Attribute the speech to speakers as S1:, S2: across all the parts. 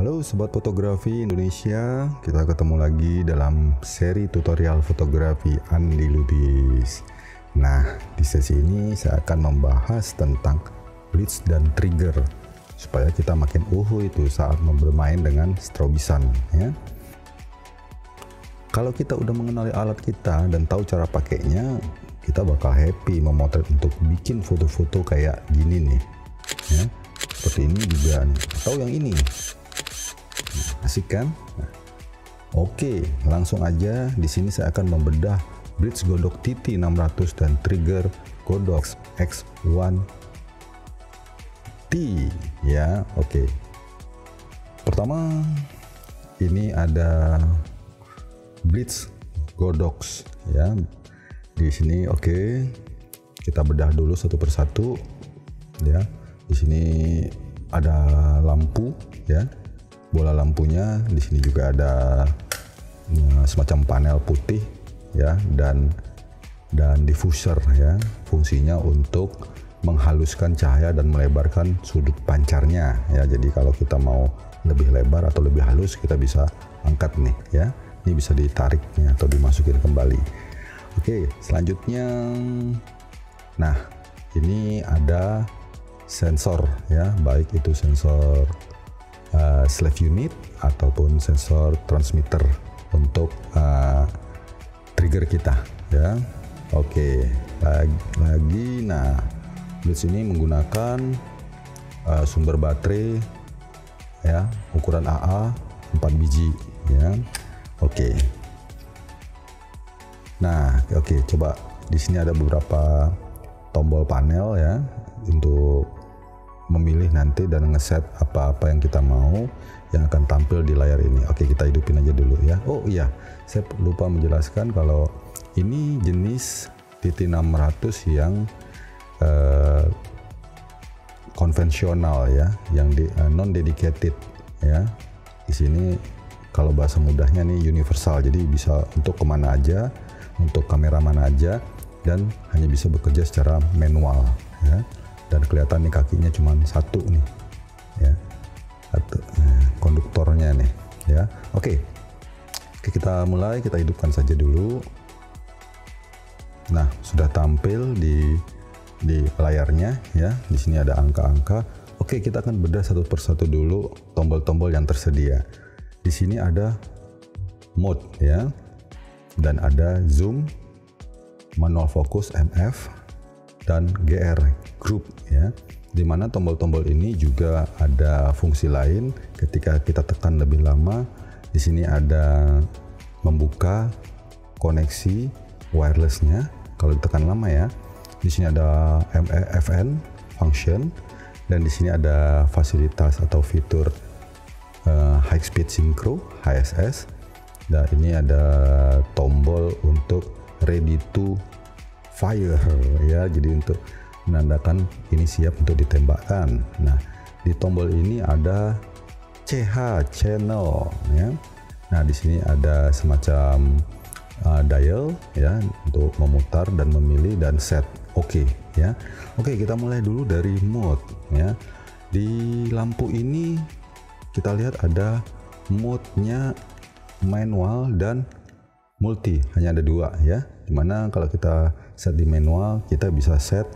S1: Halo Sobat Fotografi Indonesia, kita ketemu lagi dalam seri tutorial fotografi Andi Lubis. Nah, di sesi ini saya akan membahas tentang blitz dan trigger supaya kita makin itu saat bermain dengan strobisan ya. Kalau kita udah mengenali alat kita dan tahu cara pakainya, kita bakal happy memotret untuk bikin foto-foto kayak gini nih ya. Seperti ini juga nih, atau yang ini. Asik kan? Nah, oke, langsung aja. Di sini saya akan membedah blitz Godox TT600 dan trigger Godox X1T ya. Oke. Pertama, ini ada blitz Godox ya. Di sini oke. Kita bedah dulu satu persatu ya. Di sini ada lampu ya. Bola lampunya di sini juga ada semacam panel putih ya, dan diffuser ya, fungsinya untuk menghaluskan cahaya dan melebarkan sudut pancarnya ya. Jadi kalau kita mau lebih lebar atau lebih halus, kita bisa angkat nih ya. Ini bisa ditariknya atau dimasukin kembali. Oke, selanjutnya nah ini ada sensor ya, baik itu sensor slave unit ataupun sensor transmitter untuk trigger kita ya. Oke, lagi nah blitz ini menggunakan sumber baterai ya, ukuran AA 4 biji ya. Oke. Nah, oke, coba di sini ada beberapa tombol panel ya untuk memilih nanti dan ngeset apa-apa yang kita mau yang akan tampil di layar ini. Oke, kita hidupin aja dulu ya. Oh iya, saya lupa menjelaskan kalau ini jenis TT600 yang konvensional ya, yang non dedicated ya. Di sini kalau bahasa mudahnya nih universal, jadi bisa untuk kemana aja, untuk kamera mana aja, dan hanya bisa bekerja secara manual ya. Dan kelihatan nih kakinya cuma satu nih ya, konduktornya nih ya. Oke, kita mulai, kita hidupkan saja dulu. Nah, sudah tampil di layarnya ya. Di sini ada angka-angka. Oke, kita akan bedah satu persatu dulu tombol-tombol yang tersedia. Di sini ada mode ya, dan ada zoom, manual focus MF, dan GR group ya, dimana tombol-tombol ini juga ada fungsi lain. Ketika kita tekan lebih lama, di sini ada membuka koneksi wirelessnya kalau ditekan lama ya. Di sini ada FN function, dan di sini ada fasilitas atau fitur high speed synchro HSS, dan ini ada tombol untuk ready to fire ya, jadi untuk menandakan ini siap untuk ditembakkan. Nah, di tombol ini ada CH channel ya. Nah, di sini ada semacam dial ya untuk memutar dan memilih dan set. Oke ya. Oke, kita mulai dulu dari mode ya. Di lampu ini kita lihat ada mode-nya manual dan multi, hanya ada dua ya. Dimana kalau kita set di manual, kita bisa set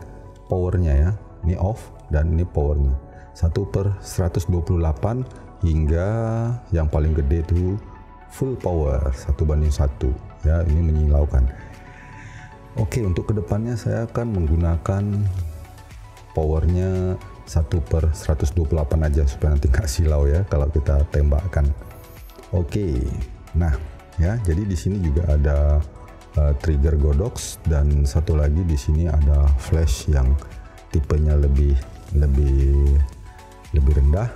S1: powernya ya, ini off dan ini powernya 1/128 hingga yang paling gede itu full power 1:1 ya, ini menyilaukan. Oke, untuk kedepannya saya akan menggunakan powernya 1/128 aja supaya nanti nggak silau ya kalau kita tembakkan. Oke, nah ya, jadi di sini juga ada trigger Godox, dan satu lagi di sini ada flash yang tipenya lebih rendah.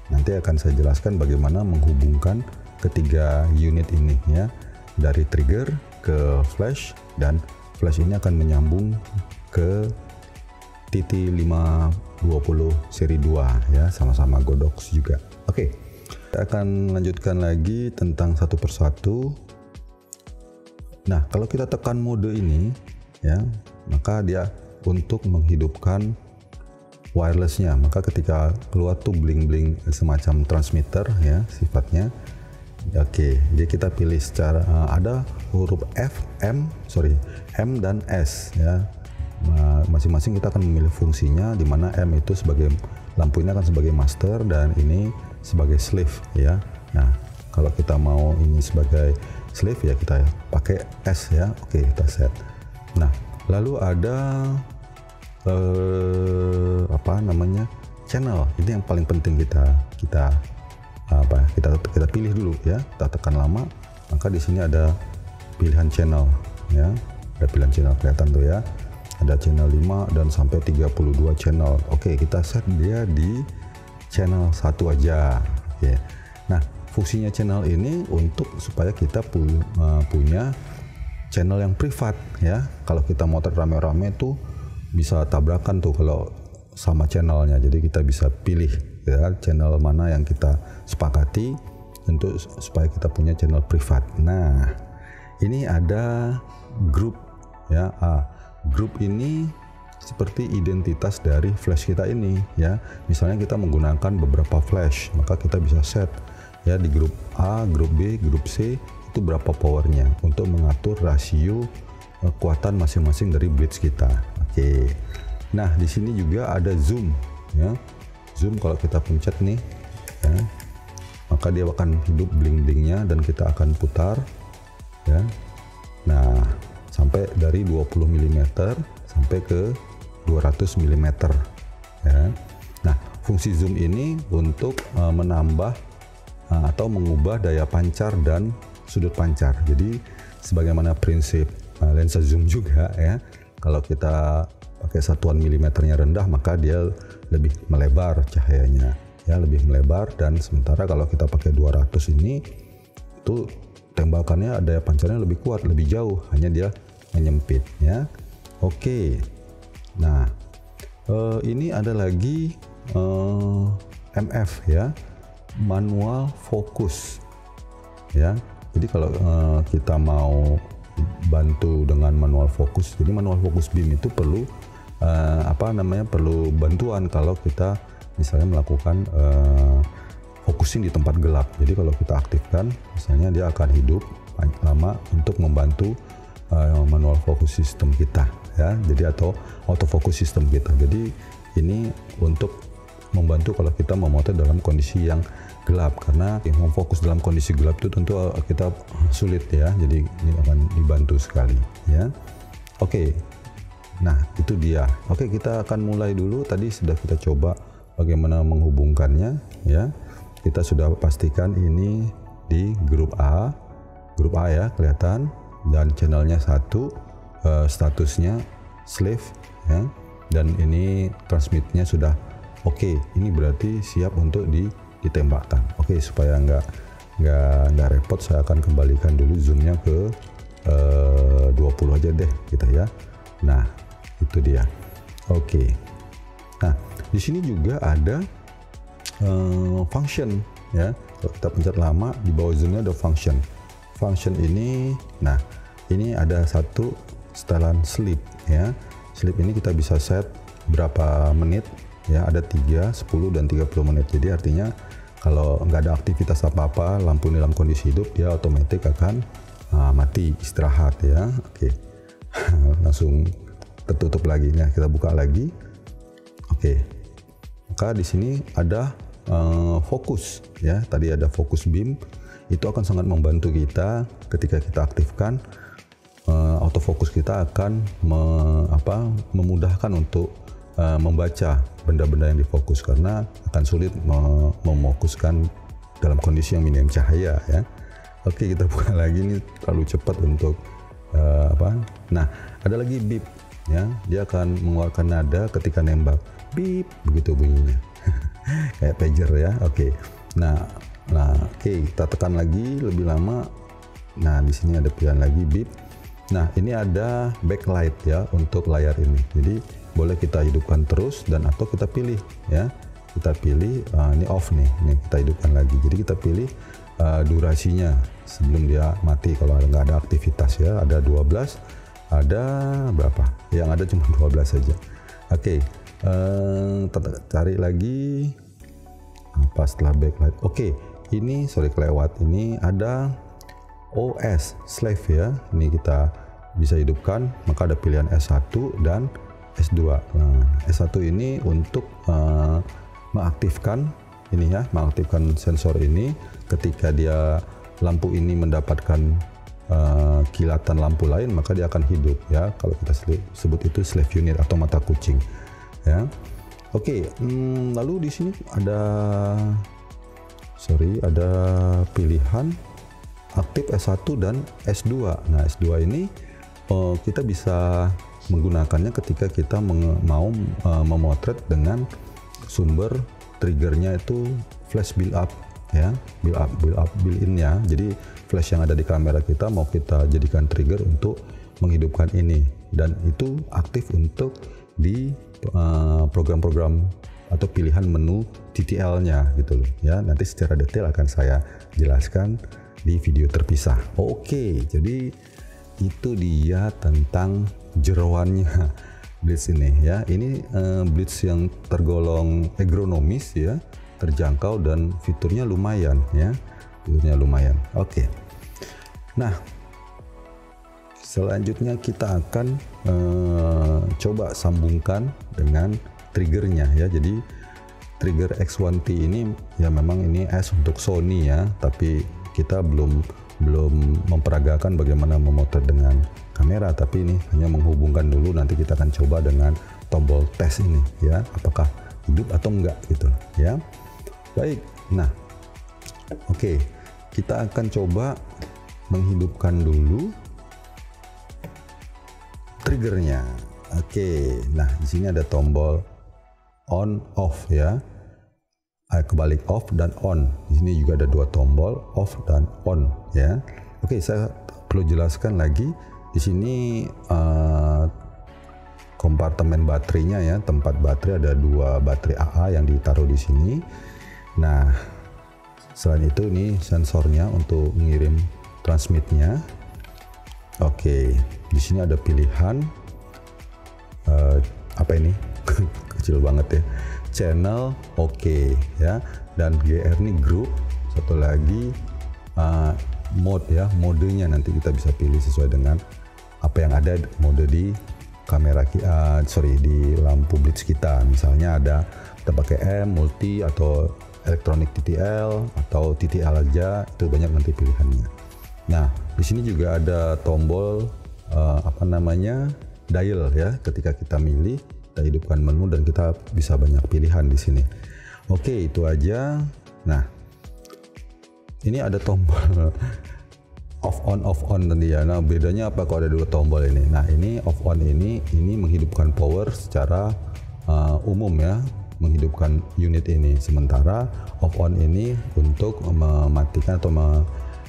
S1: Nanti akan saya jelaskan bagaimana menghubungkan ketiga unit ini ya, dari trigger ke flash, dan flash ini akan menyambung ke TT520 seri 2 ya, sama-sama Godox juga. Oke, kita akan lanjutkan lagi tentang satu persatu. Nah, kalau kita tekan mode ini ya, maka dia untuk menghidupkan wirelessnya. Maka ketika keluar tuh bling-bling semacam transmitter ya sifatnya. Oke, jadi kita pilih secara ada huruf M dan S ya. Masing-masing kita akan memilih fungsinya, di mana M itu sebagai lampu ini akan sebagai master dan ini sebagai slave ya. Nah, kalau kita mau ini sebagai slave ya kita pakai S ya. Oke, kita set. Nah, lalu ada channel. Ini yang paling penting kita pilih dulu ya. Kita tekan lama, maka di sini ada pilihan channel ya. Ada pilihan channel kelihatan tuh ya. Ada channel 5 dan sampai 32 channel. Oke, kita set dia di channel 1 aja. Oke. Nah, fungsinya channel ini untuk supaya kita punya channel yang privat ya. Kalau kita motret rame-rame tuh bisa tabrakan tuh kalau sama channelnya. Jadi kita bisa pilih ya channel mana yang kita sepakati untuk supaya kita punya channel privat. Nah, ini ada grup ya. Grup ini seperti identitas dari flash kita ini ya. Misalnya kita menggunakan beberapa flash, maka kita bisa set ya di grup A, grup B, grup C itu berapa powernya untuk mengatur rasio kekuatan masing-masing dari blitz kita. Oke. Nah, di sini juga ada zoom ya. Zoom kalau kita pencet nih ya, maka dia akan hidup bling-blingnya dan kita akan putar ya. Nah, sampai dari 20 mm sampai ke 200 mm ya. Nah, fungsi zoom ini untuk menambah atau mengubah daya pancar dan sudut pancar. Jadi sebagaimana prinsip lensa zoom juga ya, kalau kita pakai satuan milimeternya rendah maka dia lebih melebar cahayanya ya, lebih melebar, dan sementara kalau kita pakai 200 ini itu tembakannya daya pancarnya lebih kuat, lebih jauh, hanya dia menyempit ya. Oke. Nah, ini ada lagi MF ya, manual focus ya. Jadi kalau kita mau bantu dengan manual focus, jadi manual focus beam itu perlu perlu bantuan kalau kita misalnya melakukan focusing di tempat gelap. Jadi kalau kita aktifkan, misalnya dia akan hidup lama untuk membantu manual focus system kita ya. Jadi atau autofocus system kita. Jadi ini untuk membantu kalau kita memotret dalam kondisi yang gelap, karena yang memfokus dalam kondisi gelap itu tentu kita sulit ya. Jadi ini akan dibantu sekali ya. Oke. Nah, itu dia. Oke, kita akan mulai dulu. Tadi sudah kita coba bagaimana menghubungkannya ya. Kita sudah pastikan ini di grup A ya, kelihatan, dan channelnya 1, statusnya slave ya, dan ini transmitnya sudah oke. Ini berarti siap untuk ditembakkan. Oke, supaya nggak repot, saya akan kembalikan dulu zoomnya ke 20 aja deh kita ya. Nah, itu dia. Oke. Nah, di sini juga ada function ya. Kalau kita pencet lama, di bawah zoomnya ada function. Function ini, nah ini ada satu setelan sleep ya. Sleep ini kita bisa set berapa menit ya, ada 3, 10 dan 30 menit. Jadi artinya kalau nggak ada aktivitas apa-apa, lampu ini dalam kondisi hidup, dia otomatis akan mati, istirahat ya. Oke. Langsung tertutup lagi. Nah, kita buka lagi. Oke. Maka di sini ada fokus ya. Tadi ada fokus beam. Itu akan sangat membantu kita ketika kita aktifkan. Autofocus kita akan memudahkan untuk membaca benda-benda yang difokus, karena akan sulit memokuskan dalam kondisi yang minim cahaya ya. Oke, kita buka lagi, ini terlalu cepat untuk Nah, ada lagi beep ya. Dia akan mengeluarkan nada ketika nembak. Beep, begitu bunyinya. Kayak pager ya. Oke. Nah, oke, kita tekan lagi lebih lama. Nah, di sini ada pilihan lagi beep. Nah, ini ada backlight ya untuk layar ini. Jadi boleh kita hidupkan terus dan atau kita pilih ya. Kita pilih ini off nih. Ini kita hidupkan lagi. Jadi kita pilih durasinya sebelum dia mati. Kalau nggak ada aktivitas ya, ada 12, ada berapa? Yang ada cuma 12 saja. Oke. Cari lagi apa setelah backlight. Oke, ini sorry kelewat, ini ada OS slave ya. Ini kita bisa hidupkan, maka ada pilihan S1 dan S2. Nah, S1 ini untuk mengaktifkan ini ya, mengaktifkan sensor ini ketika dia lampu ini mendapatkan kilatan lampu lain, maka dia akan hidup ya. Kalau kita sebut itu slave unit atau mata kucing ya. Oke, lalu di sini ada pilihan aktif S1 dan S2. Nah, S2 ini kita bisa menggunakannya ketika kita mau memotret dengan sumber triggernya itu flash build up ya, build in ya. Jadi flash yang ada di kamera kita mau kita jadikan trigger untuk menghidupkan ini, dan itu aktif untuk di program-program atau pilihan menu TTL-nya gitu loh ya. Nanti secara detail akan saya jelaskan di video terpisah. Oke, jadi itu dia tentang jeroannya blitz ini ya. Ini blitz yang tergolong ergonomis ya, terjangkau dan fiturnya lumayan ya. Oke. Nah, selanjutnya kita akan coba sambungkan dengan triggernya ya. Jadi trigger X1T ini ya, memang ini S untuk Sony ya, tapi kita belum memperagakan bagaimana memotret dengan kamera, tapi ini hanya menghubungkan dulu. Nanti kita akan coba dengan tombol tes ini ya, apakah hidup atau enggak gitu ya. Baik, nah oke, kita akan coba menghidupkan dulu triggernya. Oke, nah di sini ada tombol on off ya, kebalik off dan on. Di sini juga ada dua tombol off dan on ya. Oke, saya perlu jelaskan lagi di sini kompartemen baterainya ya, tempat baterai ada dua baterai AA yang ditaruh di sini. Nah, selain itu ini sensornya untuk mengirim transmitnya. Oke, di sini ada pilihan apa ini kecil banget ya, channel oke ya, dan GR ini group. Satu lagi mode ya, modenya nanti kita bisa pilih sesuai dengan apa yang ada mode di kamera di lampu blitz kita. Misalnya ada kita pakai M, multi atau elektronik TTL atau TTL aja, itu banyak nanti pilihannya. Nah, di sini juga ada tombol dial ya. Ketika kita milih, kita hidupkan menu dan kita bisa banyak pilihan di sini. Oke, itu aja. Nah, ini ada tombol off on tadi ya. Nah, bedanya apa kalau ada dua tombol ini? Nah, ini off on ini menghidupkan power secara umum ya, menghidupkan unit ini. Sementara off on ini untuk mematikan atau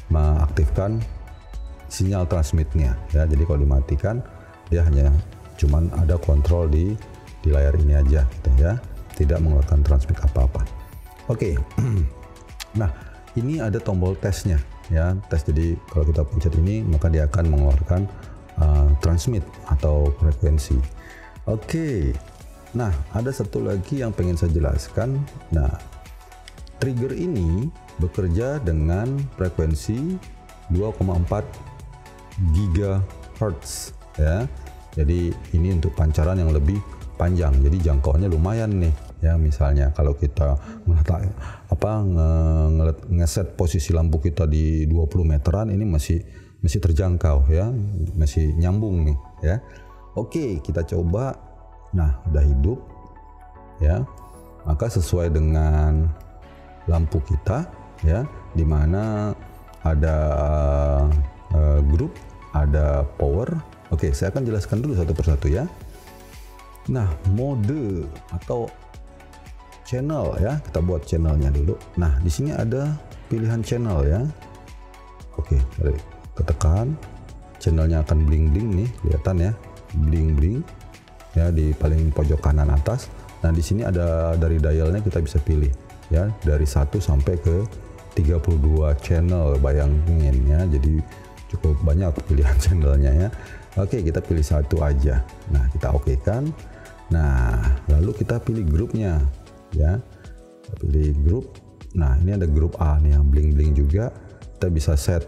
S1: mengaktifkan sinyal transmitnya ya. Jadi kalau dimatikan, dia hanya cuman ada kontrol di layar ini aja gitu ya, tidak mengeluarkan transmit apa-apa. Oke. Nah, ini ada tombol tesnya ya, tes. Jadi kalau kita pencet ini, maka dia akan mengeluarkan transmit atau frekuensi. Oke. Nah, ada satu lagi yang pengen saya jelaskan. Nah, trigger ini bekerja dengan frekuensi 2,4 GHz ya. Jadi ini untuk pancaran yang lebih panjang, jadi jangkauannya lumayan nih ya. Misalnya kalau kita ngeset posisi lampu kita di 20 meteran, ini masih terjangkau ya, masih nyambung nih ya. Oke, kita coba. Nah, udah hidup ya, maka sesuai dengan lampu kita ya, dimana ada grup, ada power. Oke, saya akan jelaskan dulu satu persatu ya. Nah, mode atau channel ya, kita buat channelnya dulu. Nah, di sini ada pilihan channel ya. Oke, tekan, channelnya akan bling-bling nih, kelihatan ya, bling-bling ya di paling pojok kanan atas. Nah, di sini ada dari dialnya kita bisa pilih ya, dari 1 sampai ke 32 channel, bayangin ya. Jadi cukup banyak pilihan channelnya ya. Oke, kita pilih satu aja. Nah, kita oke kan. Nah, lalu kita pilih grupnya ya. Kita pilih grup. Nah, ini ada grup A nih yang bling-bling juga. Kita bisa set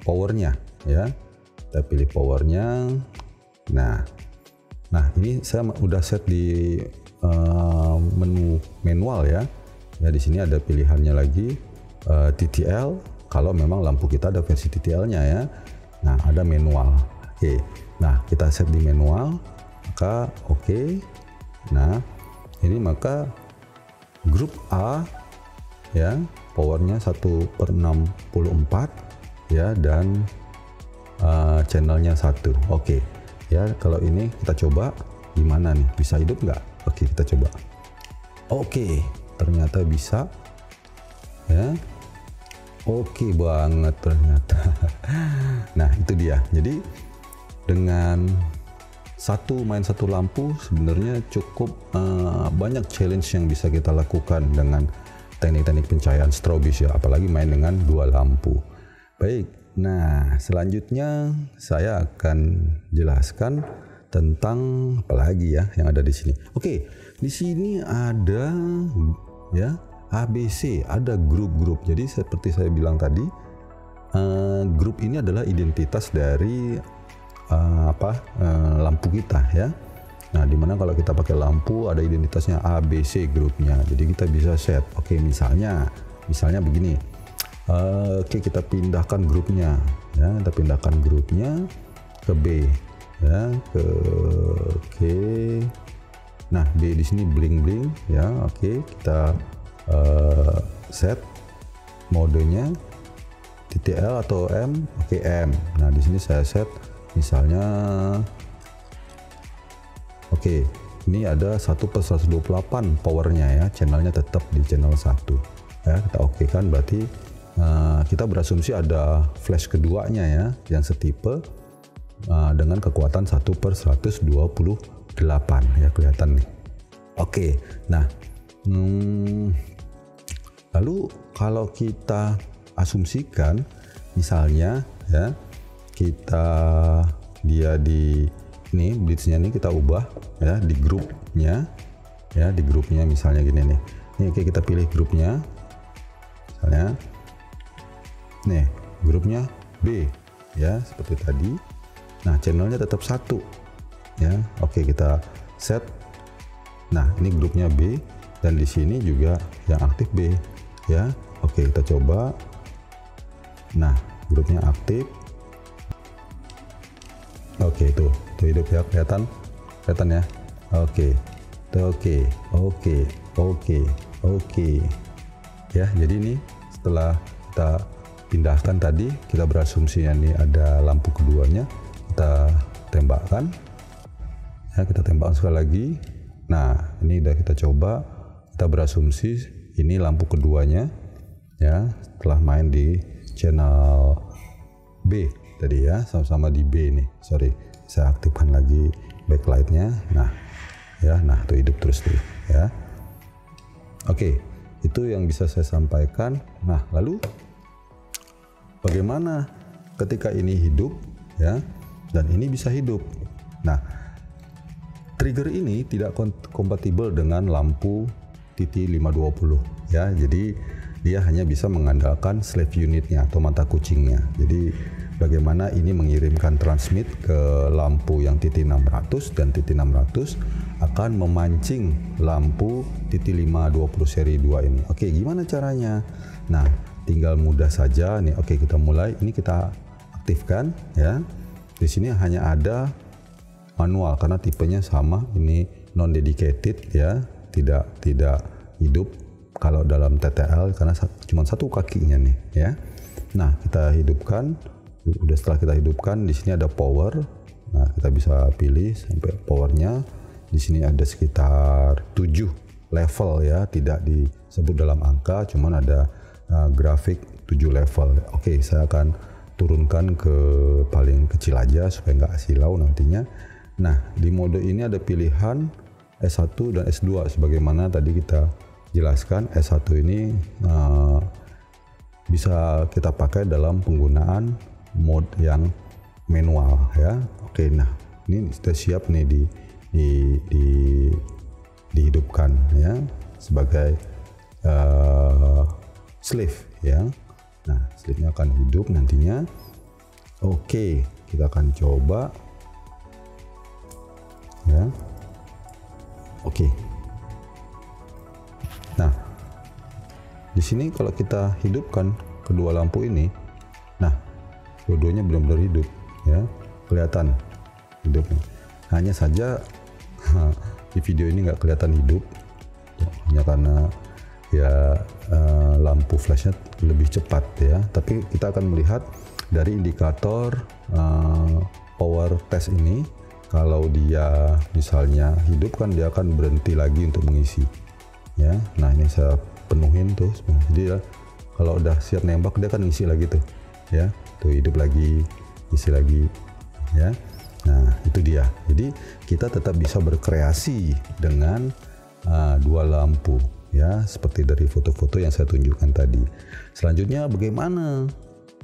S1: powernya ya. Kita pilih powernya. Nah, ini saya udah set di menu manual ya. Ya, di sini ada pilihannya lagi TTL. Kalau memang lampu kita ada versi TTL-nya ya. Nah, ada manual. Oke. Nah, kita set di manual, maka oke. Nah, ini maka grup A ya, powernya 1/64 ya, dan channelnya 1. Oke. Ya, kalau ini kita coba gimana nih? Bisa hidup nggak? Oke, kita coba. Oke, ternyata bisa. Ya. Oke banget ternyata. Nah, itu dia. Jadi dengan main satu lampu sebenarnya cukup banyak challenge yang bisa kita lakukan dengan teknik-teknik pencahayaan strobis ya, apalagi main dengan 2 lampu. Baik, nah selanjutnya saya akan jelaskan tentang apa lagi ya yang ada di sini. Oke, di sini ada ya ABC, ada grup-grup. Jadi seperti saya bilang tadi, grup ini adalah identitas dari lampu kita ya. Nah, dimana kalau kita pakai lampu ada identitasnya ABC grupnya. Jadi kita bisa set. Oke, misalnya begini. Oke, kita pindahkan grupnya ya. Kita pindahkan grupnya ke B ya, ke Nah, B di sini bling-bling ya. Oke, kita set modenya TTL atau M. Oke, M. Nah, di sini saya set misalnya oke, ini ada 1/128 powernya ya, channelnya tetap di channel 1 ya. Kita oke kan, berarti kita berasumsi ada flash keduanya ya, yang setipe dengan kekuatan 1/128 ya, kelihatan nih. Oke, nah lalu kalau kita asumsikan misalnya ya, dia di ini blitznya nih kita ubah ya di grupnya ya, di grupnya misalnya gini nih. Ini oke, kita pilih grupnya misalnya nih, grupnya B ya, seperti tadi. Nah, channelnya tetap 1 ya. Oke, kita set. Nah, ini grupnya B dan di sini juga yang aktif B ya. Oke, kita coba. Nah, grupnya aktif. Oke, tuh hidup ya, kelihatan ya. Oke. Ya, jadi ini setelah kita pindahkan tadi, kita berasumsi ini ada lampu keduanya, kita tembakkan ya, kita tembakkan sekali lagi. Nah, ini udah kita coba, kita berasumsi ini lampu keduanya ya, setelah main di channel B tadi ya, sama-sama di B nih. Sorry, saya aktifkan lagi backlightnya. Nah ya, nah tuh hidup terus tuh ya. Oke, itu yang bisa saya sampaikan. Nah, lalu bagaimana ketika ini hidup ya, dan ini bisa hidup? Nah, trigger ini tidak kompatibel dengan lampu TT520 ya, jadi dia hanya bisa mengandalkan slave unitnya atau mata kucingnya. Jadi bagaimana ini mengirimkan transmit ke lampu yang TT600, dan TT600 akan memancing lampu TT520 seri 2 ini. Oke, gimana caranya? Nah, tinggal mudah saja nih. Oke, kita mulai. Ini kita aktifkan ya. Di sini hanya ada manual karena tipenya sama, ini non dedicated ya, tidak hidup kalau dalam TTL karena cuma satu kakinya nih ya. Nah, kita hidupkan. Udah, setelah kita hidupkan, di sini ada power. Nah, kita bisa pilih sampai powernya. Di sini ada sekitar 7 level ya, tidak disebut dalam angka, cuman ada grafik 7 level. Oke, saya akan turunkan ke paling kecil aja supaya nggak silau nantinya. Nah, di mode ini ada pilihan S1 dan S2 sebagaimana tadi kita jelaskan. S1 ini bisa kita pakai dalam penggunaan mode yang manual ya. Oke, nah ini sudah siap nih dihidupkan ya sebagai sleeve ya. Nah, sleeve-nya akan hidup nantinya. Oke, kita akan coba ya. Oke. Nah, di sini kalau kita hidupkan kedua lampu ini, nah dua-duanya benar-benar hidup ya, kelihatan hidupnya. Hanya saja di video ini nggak kelihatan hidup hanya karena ya lampu flashnya lebih cepat ya. Tapi kita akan melihat dari indikator power test ini, kalau dia misalnya hidup kan dia akan berhenti lagi untuk mengisi ya. Nah, ini saya penuhin tuh, jadi ya, kalau udah siap nembak dia akan ngisi lagi tuh ya, tuh hidup lagi, isi lagi ya. Nah, itu dia. Jadi kita tetap bisa berkreasi dengan dua lampu ya, seperti dari foto-foto yang saya tunjukkan tadi. Selanjutnya bagaimana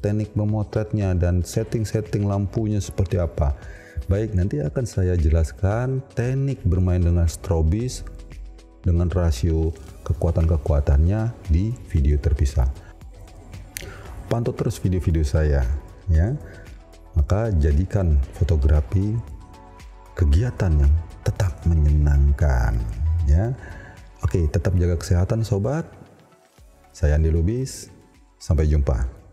S1: teknik memotretnya dan setting-setting lampunya seperti apa? Baik, nanti akan saya jelaskan teknik bermain dengan strobis dengan rasio kekuatan-kekuatannya di video terpisah. Pantau terus video-video saya ya. Maka jadikan fotografi kegiatan yang tetap menyenangkan ya. Oke, tetap jaga kesehatan sobat. Saya Andi Lubis. Sampai jumpa.